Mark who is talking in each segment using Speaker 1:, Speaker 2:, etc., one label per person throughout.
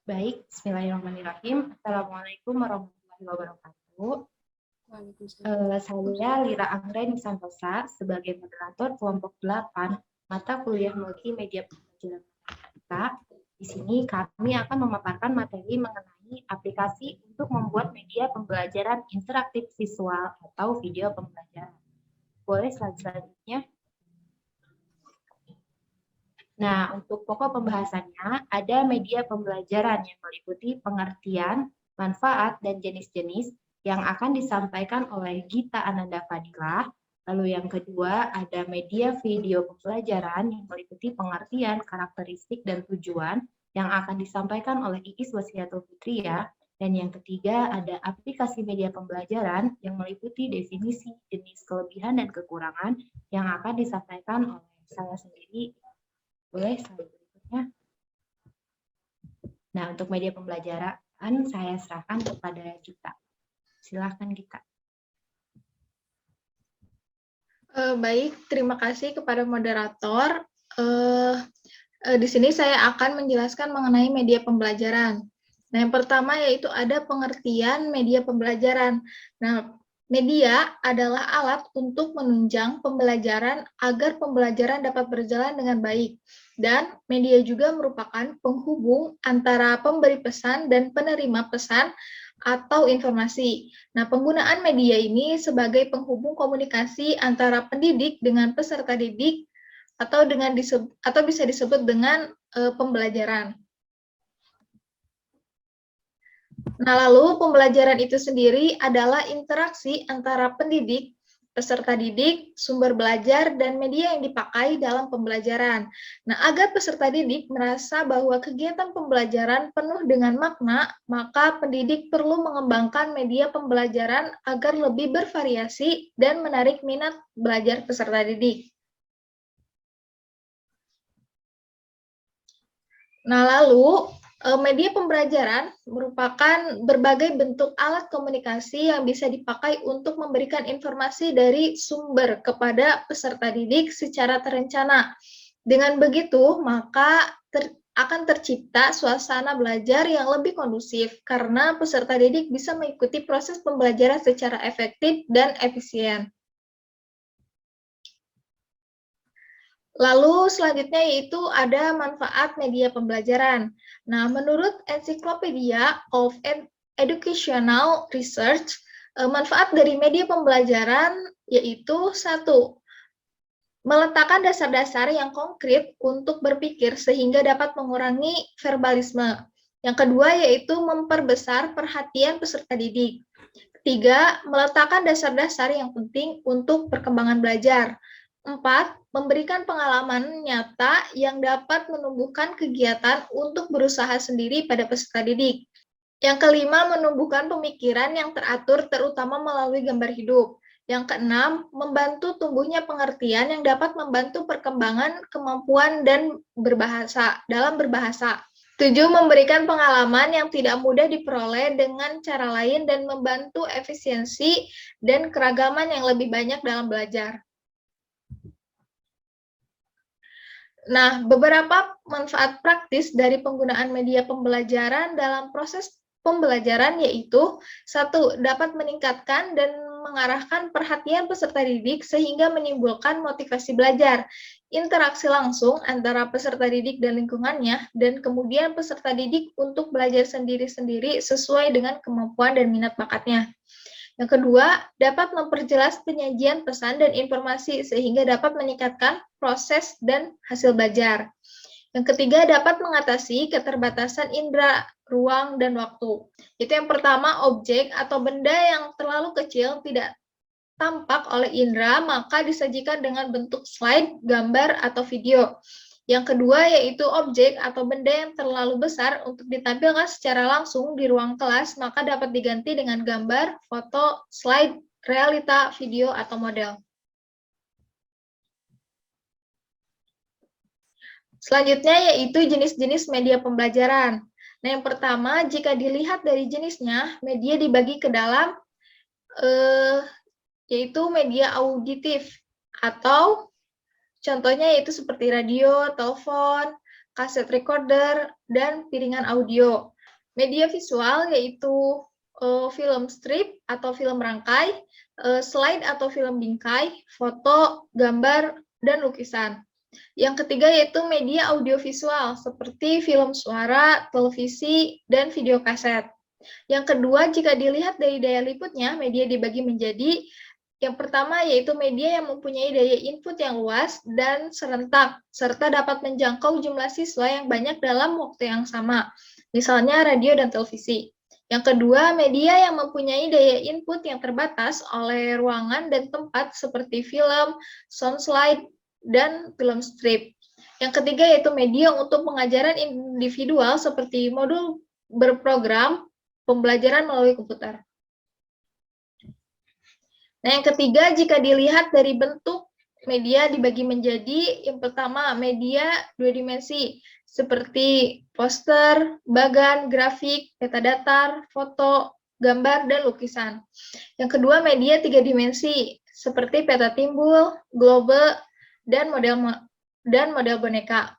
Speaker 1: Baik, bismillahirrahmanirrahim. Assalamualaikum warahmatullahi wabarakatuh. Saya Lira Anggreni Santosa sebagai moderator kelompok 8 mata kuliah multimedia pembelajaran matematika. Di sini kami akan memaparkan materi mengenai aplikasi untuk membuat media pembelajaran interaktif visual atau video pembelajaran. Boleh slide selanjutnya. Nah, untuk pokok pembahasannya, ada media pembelajaran yang meliputi pengertian, manfaat, dan jenis-jenis yang akan disampaikan oleh Gita Ananda Fadilah. Lalu yang kedua, ada media video pembelajaran yang meliputi pengertian, karakteristik, dan tujuan yang akan disampaikan oleh Iis Wasiatul Fitria. Dan yang ketiga, ada aplikasi media pembelajaran yang meliputi definisi, jenis, kelebihan, dan kekurangan yang akan disampaikan oleh saya sendiri. Boleh slide berikutnya. Nah, untuk media pembelajaran saya serahkan kepada Gita. Silakan Gita.
Speaker 2: Baik, terima kasih kepada moderator. Di sini saya akan menjelaskan mengenai media pembelajaran. Nah, yang pertama yaitu ada pengertian media pembelajaran. Nah, media adalah alat untuk menunjang pembelajaran agar pembelajaran dapat berjalan dengan baik. Dan media juga merupakan penghubung antara pemberi pesan dan penerima pesan atau informasi. Nah, penggunaan media ini sebagai penghubung komunikasi antara pendidik dengan peserta didik atau bisa disebut dengan pembelajaran. Nah, lalu pembelajaran itu sendiri adalah interaksi antara pendidik, peserta didik, sumber belajar, dan media yang dipakai dalam pembelajaran. Nah, agar peserta didik merasa bahwa kegiatan pembelajaran penuh dengan makna, maka pendidik perlu mengembangkan media pembelajaran agar lebih bervariasi dan menarik minat belajar peserta didik. Nah, lalu media pembelajaran merupakan berbagai bentuk alat komunikasi yang bisa dipakai untuk memberikan informasi dari sumber kepada peserta didik secara terencana. Dengan begitu, maka akan tercipta suasana belajar yang lebih kondusif karena peserta didik bisa mengikuti proses pembelajaran secara efektif dan efisien. Lalu selanjutnya yaitu ada manfaat media pembelajaran. Nah, menurut Encyclopedia of Educational Research, manfaat dari media pembelajaran yaitu 1. Meletakkan dasar-dasar yang konkret untuk berpikir sehingga dapat mengurangi verbalisme. Yang kedua yaitu memperbesar perhatian peserta didik. 3. Meletakkan dasar-dasar yang penting untuk perkembangan belajar. 4. Memberikan pengalaman nyata yang dapat menumbuhkan kegiatan untuk berusaha sendiri pada peserta didik. Yang kelima, menumbuhkan pemikiran yang teratur terutama melalui gambar hidup. Yang keenam, membantu tumbuhnya pengertian yang dapat membantu perkembangan kemampuan dan dalam berbahasa. 7. Memberikan pengalaman yang tidak mudah diperoleh dengan cara lain dan membantu efisiensi dan keragaman yang lebih banyak dalam belajar. Nah, beberapa manfaat praktis dari penggunaan media pembelajaran dalam proses pembelajaran yaitu 1. Dapat meningkatkan dan mengarahkan perhatian peserta didik sehingga menimbulkan motivasi belajar, interaksi langsung antara peserta didik dan lingkungannya, dan kemudian peserta didik untuk belajar sendiri-sendiri sesuai dengan kemampuan dan minat bakatnya. Yang kedua, dapat memperjelas penyajian pesan dan informasi sehingga dapat meningkatkan proses dan hasil belajar. Yang ketiga, dapat mengatasi keterbatasan indera, ruang, dan waktu. Itu yang pertama, objek atau benda yang terlalu kecil tidak tampak oleh indera, maka disajikan dengan bentuk slide, gambar, atau video. Yang kedua yaitu objek atau benda yang terlalu besar untuk ditampilkan secara langsung di ruang kelas, maka dapat diganti dengan gambar, foto, slide, realita, video, atau model. Selanjutnya yaitu jenis-jenis media pembelajaran. Nah, yang pertama, jika dilihat dari jenisnya, media dibagi ke dalam yaitu media auditif atau contohnya yaitu seperti radio, telepon, kaset recorder, dan piringan audio. Media visual yaitu film strip atau film rangkai, slide atau film bingkai, foto, gambar, dan lukisan. Yang ketiga yaitu media audiovisual seperti film suara, televisi, dan video kaset. Yang kedua, jika dilihat dari daya liputnya, media dibagi menjadi yang pertama yaitu media yang mempunyai daya input yang luas dan serentak, serta dapat menjangkau jumlah siswa yang banyak dalam waktu yang sama, misalnya radio dan televisi. Yang kedua, media yang mempunyai daya input yang terbatas oleh ruangan dan tempat seperti film, sound slide, dan film strip. Yang ketiga yaitu media untuk pengajaran individual seperti modul berprogram pembelajaran melalui komputer. Nah, yang ketiga, jika dilihat dari bentuk, media dibagi menjadi yang pertama, media dua dimensi, seperti poster, bagan, grafik, peta datar, foto, gambar, dan lukisan. Yang kedua, media tiga dimensi, seperti peta timbul, globe, dan model boneka.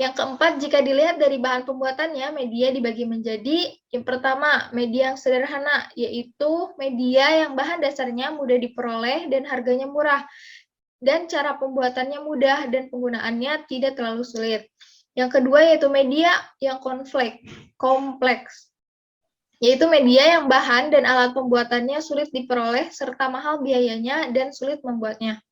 Speaker 2: Yang keempat, jika dilihat dari bahan pembuatannya, media dibagi menjadi yang pertama, media yang sederhana, yaitu media yang bahan dasarnya mudah diperoleh dan harganya murah, dan cara pembuatannya mudah dan penggunaannya tidak terlalu sulit. Yang kedua, yaitu media yang kompleks, yaitu media yang bahan dan alat pembuatannya sulit diperoleh, serta mahal biayanya dan sulit membuatnya.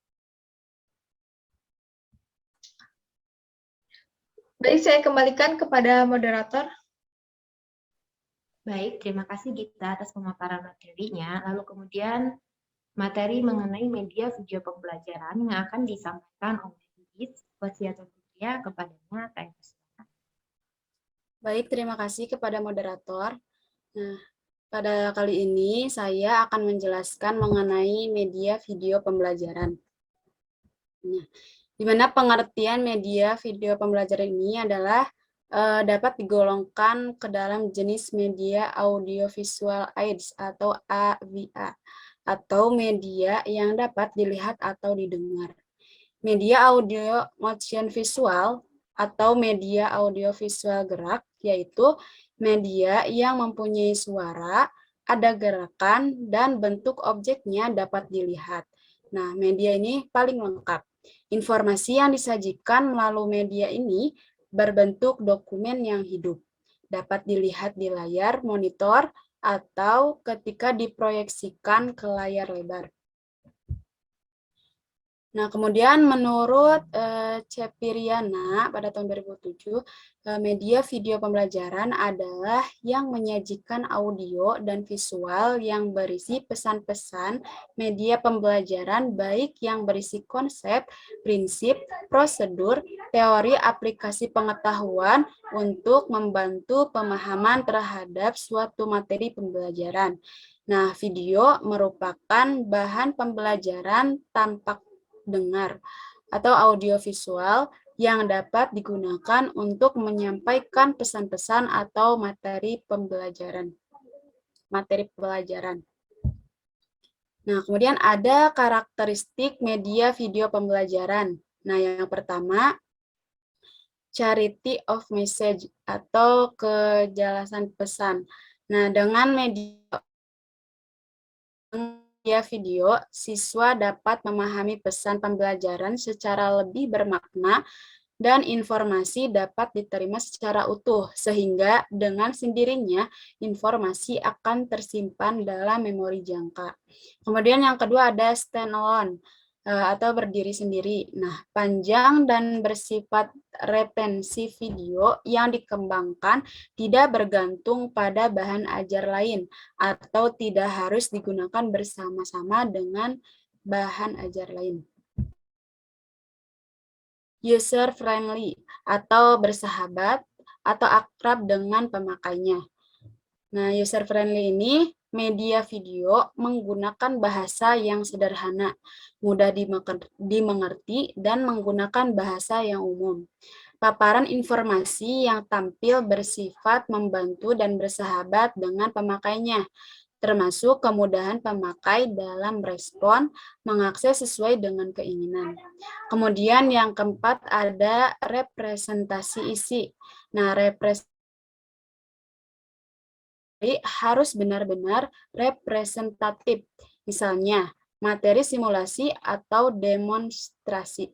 Speaker 2: Baik, saya kembalikan kepada moderator.
Speaker 1: Baik, terima kasih Gita atas pemaparan materinya. Lalu kemudian materi mengenai media video pembelajaran yang akan disampaikan oleh Gita Wasiatun Fitria kepadanya.
Speaker 3: Baik, terima kasih kepada moderator. Nah, pada kali ini saya akan menjelaskan mengenai media video pembelajaran. Nah, di mana pengertian media video pembelajaran ini adalah dapat digolongkan ke dalam jenis media audiovisual aids atau AVA, atau media yang dapat dilihat atau didengar. Media audio motion visual atau media audiovisual gerak, yaitu media yang mempunyai suara, ada gerakan, dan bentuk objeknya dapat dilihat. Nah, media ini paling lengkap. Informasi yang disajikan melalui media ini berbentuk dokumen yang hidup. Dapat dilihat di layar monitor atau ketika diproyeksikan ke layar lebar. Nah, kemudian menurut Cepiriana pada tahun 2007, media video pembelajaran adalah yang menyajikan audio dan visual yang berisi pesan-pesan media pembelajaran baik yang berisi konsep, prinsip, prosedur, teori aplikasi pengetahuan untuk membantu pemahaman terhadap suatu materi pembelajaran. Nah, video merupakan bahan pembelajaran tanpa dengar atau audiovisual yang dapat digunakan untuk menyampaikan pesan-pesan atau materi pembelajaran. Nah, kemudian ada karakteristik media video pembelajaran. Nah, yang pertama, clarity of message atau kejelasan pesan. Nah, dengan media video, siswa dapat memahami pesan pembelajaran secara lebih bermakna dan informasi dapat diterima secara utuh, sehingga dengan sendirinya informasi akan tersimpan dalam memori jangka. Kemudian yang kedua ada standalone atau berdiri sendiri. Nah, panjang dan bersifat retensi video yang dikembangkan tidak bergantung pada bahan ajar lain atau tidak harus digunakan bersama-sama dengan bahan ajar lain. User friendly atau bersahabat atau akrab dengan pemakainya. Nah, user friendly ini media video menggunakan bahasa yang sederhana, mudah dimengerti, dan menggunakan bahasa yang umum. Paparan informasi yang tampil bersifat membantu dan bersahabat dengan pemakainya, termasuk kemudahan pemakai dalam respon, mengakses sesuai dengan keinginan. Kemudian yang keempat ada representasi isi. Nah, harus benar-benar representatif, misalnya materi simulasi atau demonstrasi.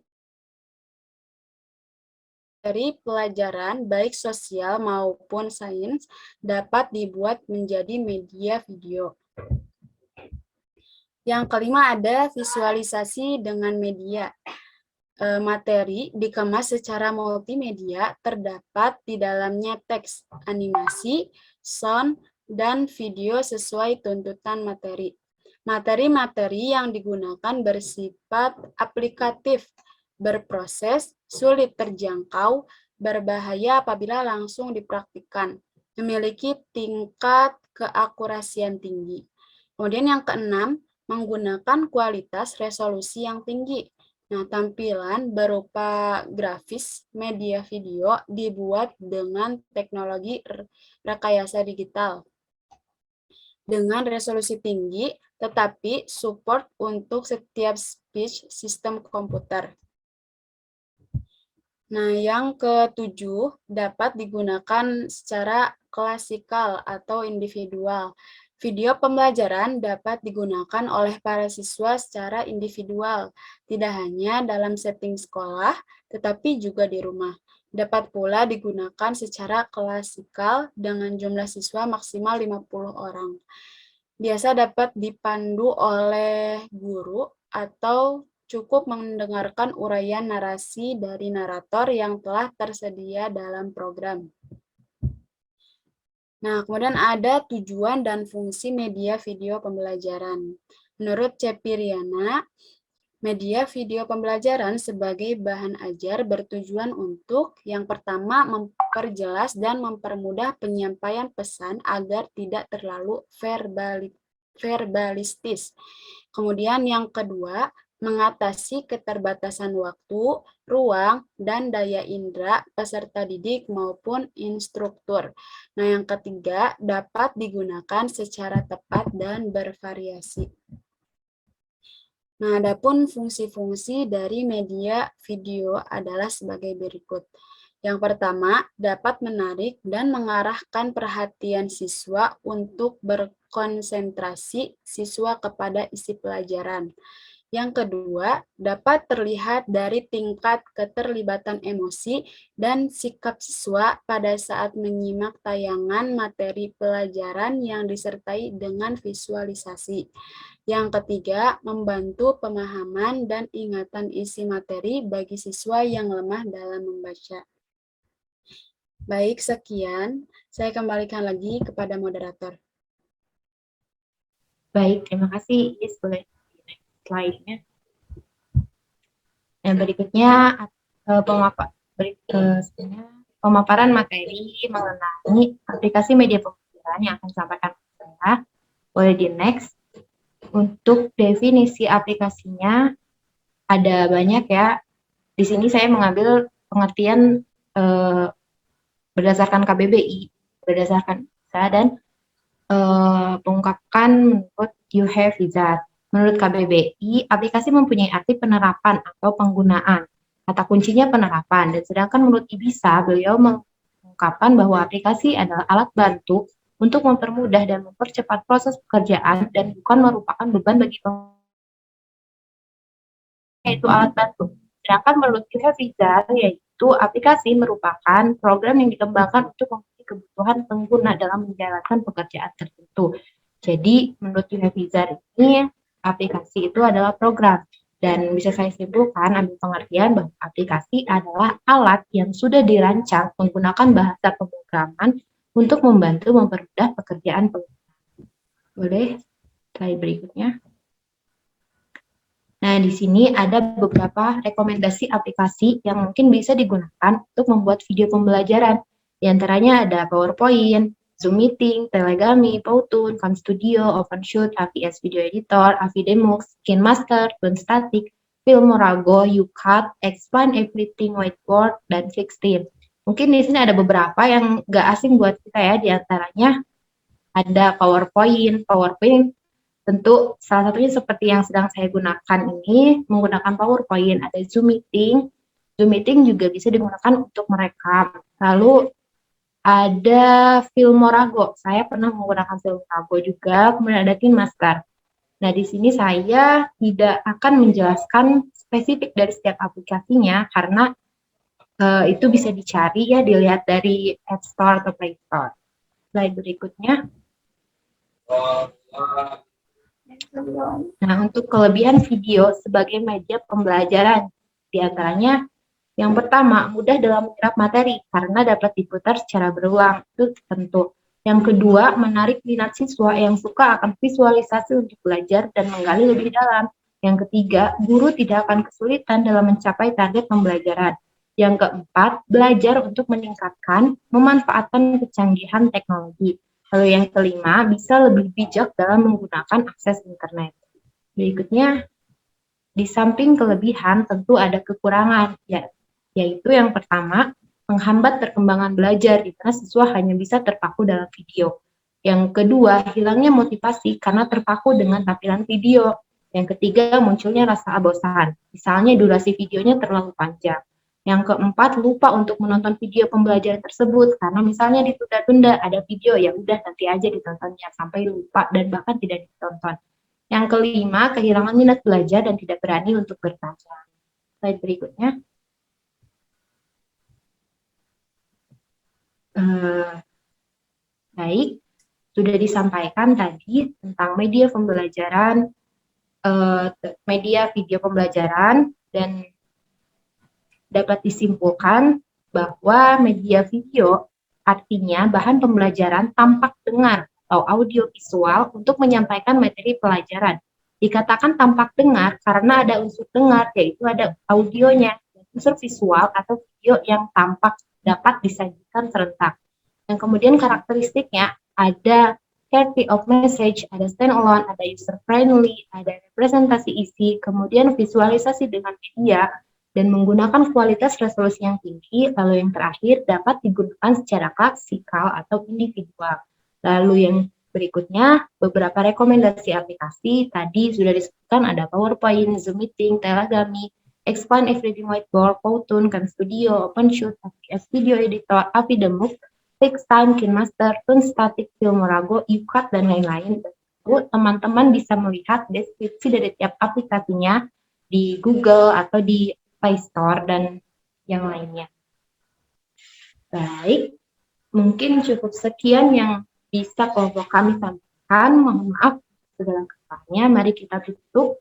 Speaker 3: Dari pelajaran baik sosial maupun sains dapat dibuat menjadi media video. Yang kelima ada visualisasi dengan media. Materi dikemas secara multimedia, terdapat di dalamnya teks, animasi, sound, dan video sesuai tuntutan materi. Materi-materi yang digunakan bersifat aplikatif, berproses, sulit terjangkau, berbahaya apabila langsung dipraktikkan, memiliki tingkat keakurasian tinggi. Kemudian yang keenam, menggunakan kualitas resolusi yang tinggi. Nah, tampilan berupa grafis media video dibuat dengan teknologi rekayasa digital dengan resolusi tinggi, tetapi support untuk setiap speech sistem komputer. Nah, yang ketujuh dapat digunakan secara klasikal atau individual. Video pembelajaran dapat digunakan oleh para siswa secara individual, tidak hanya dalam setting sekolah, tetapi juga di rumah. Dapat pula digunakan secara klasikal dengan jumlah siswa maksimal 50 orang. Biasa dapat dipandu oleh guru atau cukup mendengarkan uraian narasi dari narator yang telah tersedia dalam program. Nah, kemudian ada tujuan dan fungsi media video pembelajaran. Menurut Cepiriana, media video pembelajaran sebagai bahan ajar bertujuan untuk yang pertama memperjelas dan mempermudah penyampaian pesan agar tidak terlalu verbalistis. Kemudian yang kedua, mengatasi keterbatasan waktu, ruang, dan daya indera peserta didik maupun instruktur. Nah, yang ketiga, dapat digunakan secara tepat dan bervariasi. Nah, adapun fungsi-fungsi dari media video adalah sebagai berikut. Yang pertama, dapat menarik dan mengarahkan perhatian siswa untuk berkonsentrasi siswa kepada isi pelajaran. Yang kedua, dapat terlihat dari tingkat keterlibatan emosi dan sikap siswa pada saat menyimak tayangan materi pelajaran yang disertai dengan visualisasi. Yang ketiga, membantu pemahaman dan ingatan isi materi bagi siswa yang lemah dalam membaca. Baik, sekian. Saya kembalikan lagi kepada moderator.
Speaker 1: Baik, terima kasih. Is, boleh slide-nya. Yang berikutnya pemaparan materi mengenai aplikasi media pembelajaran yang akan disampaikan saya. Boleh di next. Untuk definisi aplikasinya ada banyak ya. Di sini saya mengambil pengertian berdasarkan KBBI, berdasarkan saya dan mengungkapkan menurut UHF Wizard. Menurut KBBI, aplikasi mempunyai arti penerapan atau penggunaan. Kata kuncinya penerapan. Dan sedangkan menurut IBISA, beliau mengungkapkan bahwa aplikasi adalah alat bantu untuk mempermudah dan mempercepat proses pekerjaan dan bukan merupakan beban bagi yaitu alat bantu. Sedangkan menurut UHF Wizard, yaitu aplikasi merupakan program yang dikembangkan untuk memenuhi kebutuhan pengguna dalam menjalankan pekerjaan tertentu. Jadi, menurut UHF Wizard ini, aplikasi itu adalah program. Dan bisa saya simpulkan, ambil pengertian bahwa aplikasi adalah alat yang sudah dirancang menggunakan bahasa pemrograman untuk membantu mempermudah pekerjaan pengguna. Boleh slide berikutnya. Nah, di sini ada beberapa rekomendasi aplikasi yang mungkin bisa digunakan untuk membuat video pembelajaran. Di antaranya ada PowerPoint, Zoom Meeting, Telegami, Powtoon, CamStudio, OpenShoot, AVS Video Editor, Avidemux, KineMaster, Toonstatic, Filmorago, YouCut, Explain Everything Whiteboard, dan Fixteam. Mungkin di sini ada beberapa yang nggak asing buat kita ya, di antaranya ada PowerPoint. PowerPoint tentu salah satunya seperti yang sedang saya gunakan ini, menggunakan PowerPoint. Ada Zoom Meeting. Zoom Meeting juga bisa digunakan untuk merekam. Lalu ada Filmorago. Saya pernah menggunakan Filmorago juga, kemudian ada KineMaster. Nah, di sini saya tidak akan menjelaskan spesifik dari setiap aplikasinya karena itu bisa dicari ya, dilihat dari App Store atau Play Store. Slide berikutnya. Nah, untuk kelebihan video sebagai media pembelajaran, di antaranya yang pertama, mudah dalam menyerap materi karena dapat diputar secara berulang, itu tentu. Yang kedua, menarik minat siswa yang suka akan visualisasi untuk belajar dan menggali lebih dalam. Yang ketiga, guru tidak akan kesulitan dalam mencapai target pembelajaran. Yang keempat, belajar untuk meningkatkan, memanfaatkan kecanggihan teknologi. Lalu yang kelima, bisa lebih bijak dalam menggunakan akses internet. Berikutnya, di samping kelebihan tentu ada kekurangan, yaitu yang pertama, menghambat perkembangan belajar di mana siswa hanya bisa terpaku dalam video. Yang kedua, hilangnya motivasi karena terpaku dengan tampilan video. Yang ketiga, munculnya rasa bosan, misalnya durasi videonya terlalu panjang. Yang keempat, lupa untuk menonton video pembelajaran tersebut karena misalnya ditunda-tunda, ada video ya udah nanti aja ditontonnya sampai lupa dan bahkan tidak ditonton. Yang kelima, kehilangan minat belajar dan tidak berani untuk bertanya. Slide berikutnya. Baik, sudah disampaikan tadi tentang media pembelajaran, media video pembelajaran, dan dapat disimpulkan bahwa media video artinya bahan pembelajaran tampak dengar atau audio visual untuk menyampaikan materi pelajaran. Dikatakan tampak dengar karena ada unsur dengar, yaitu ada audionya, unsur visual atau video yang tampak dapat disajikan serentak. Yang kemudian karakteristiknya ada clarity of message, ada standalone, ada user friendly, ada representasi isi, kemudian visualisasi dengan media, dan menggunakan kualitas resolusi yang tinggi, lalu yang terakhir dapat digunakan secara klasikal atau individual. Lalu yang berikutnya, beberapa rekomendasi aplikasi, tadi sudah disebutkan ada PowerPoint, Zoom Meeting, Telegami, Explain Everything Whiteboard, Powtoon, CamStudio, OpenShoot, APS Video Editor, Avidemux, FixTime, KineMaster, ToonStatic, Filmorago, UCAT, dan lain-lain. Teman-teman bisa melihat deskripsi dari tiap aplikasinya di Google atau di Play Store dan yang lainnya. Baik, mungkin cukup sekian yang bisa kelompok kami sampaikan. Mohon maaf segala kesalahannya. Mari kita tutup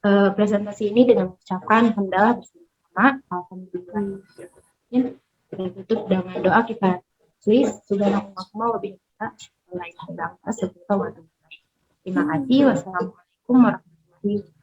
Speaker 1: presentasi ini dengan mengucapkan hamdalah bersama. Alhamdulillah. Kita tutup dengan doa kita tulis subhanallah lebih kita lain sedang sebut. Terima kasih. Wassalamualaikum warahmatullahi wabarakatuh.